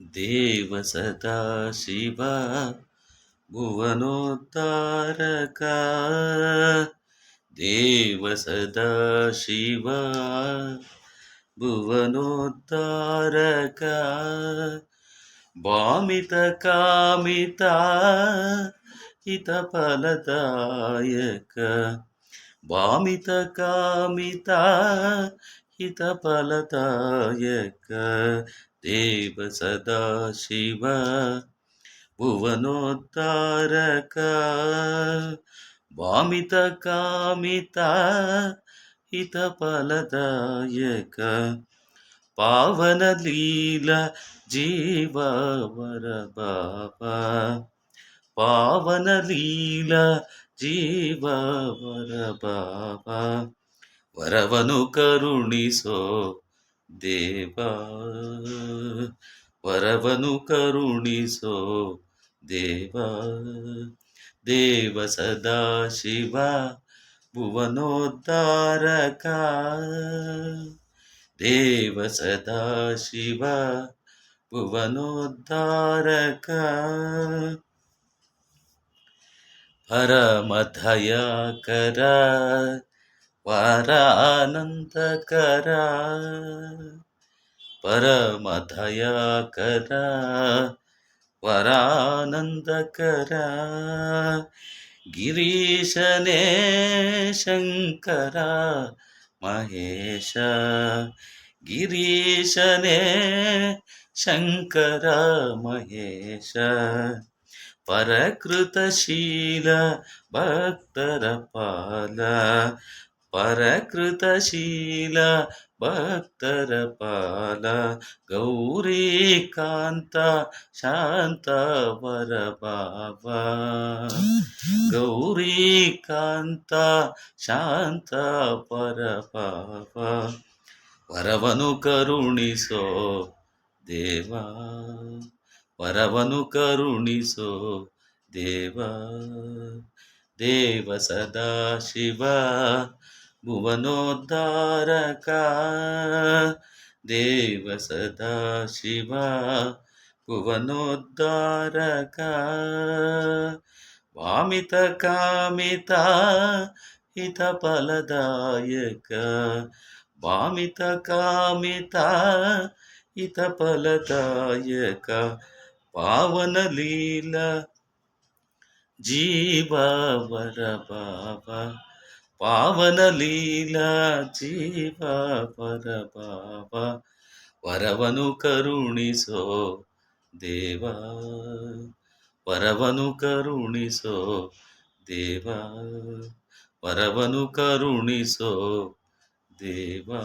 ದೇವ ಸದಾ ಶಿವ ಭುವನೋದ್ಧಾರಕ ದೇವ ಸದಾ ಶಿವ ಭುವನೋದ್ಧಾರಕ ಭಾಮಿತ ಕಾಮಿತ ಹಿತ ಫಲದಾಯಕ ಭಾಮಿತ ಕಾಮಿತ ಹಿತ ಫಲದಾಯಕ ದೇವ ಸದಾ ಶಿವ ಭುವನೋದ್ಧಾರಕ ಭಾಮಿತ ಕಾಮಿತ ಹಿತ ಫಲದಾಯಕ ಪಾವನ ಲೀಲಾ ಜೀವವರ ಬಾಬಾ ಪಾವನ ಲೀಲಾ ಜೀವವರ ಬಾಬಾ ವರವನು ಕರುಣಿಸೋ ದೇವಾ ವರವನು ಕರುಣಿಸೋ ದೇವಾ ದೇವ ಸದಾ ಶಿವ ಭುವನೋದ್ಧಾರಕ ದೇವ ಸದಾ ಶಿವ ಭುವನೋದ್ಧಾರಕ ಪರಮದಯಾಕರ ವರಾನಂದಕರ ಪರಮದಯಾಕರ ವರಾನಂದಕರ ಗಿರೀಶನೇ ಶಂಕರ ಮಹೇಶ ಗಿರೀಶನೇ ಶಂಕರ ಮಹೇಶ ಪರಕೃತಶೀಲ ಭಕ್ತರ ಪಾಲ ಪರಕೃತಶೀಲ ಭಕ್ತರ ಪಾಲ ಗೌರೀಕಾಂತ ಶಾಂತ ವರ ಬಾಬಾ ಗೌರೀಕಾಂತ ಶಾಂತ ವರ ಬಾಬಾ ವರವನು ಕರುಣಿಸೋ ದೇವಾ ವರವನು ಕರುಣಿಸೋ ದೇವಾ ದೇವ ಸದಾ ಶಿವ ಭುವನೋದ್ಧಾರಕ ದೇವ ಸದಾ ಶಿವ ಭುವನೋದ್ಧಾರಕ ವಾಮಿತ ಕಾಮಿತ ಹಿತ ಫಲದಾಯಕ ವಾಮಿತ ಕಾಮಿತ ಹಿತ ಫಲದಾಯಕ ಪಾವನ ಲೀಲಾ ಜೀವವರ ಬಾಬಾ ಪಾವನ ಲೀಲಾ ಜೀವವರ ಬಾಬಾ ವರವನು ಕರುಣಿಸೋ ದೇವಾ ವರವನು ಕರುಣಿಸೋ ದೇವಾ ವರವನು ಕರುಣಿಸೋ ದೇವಾ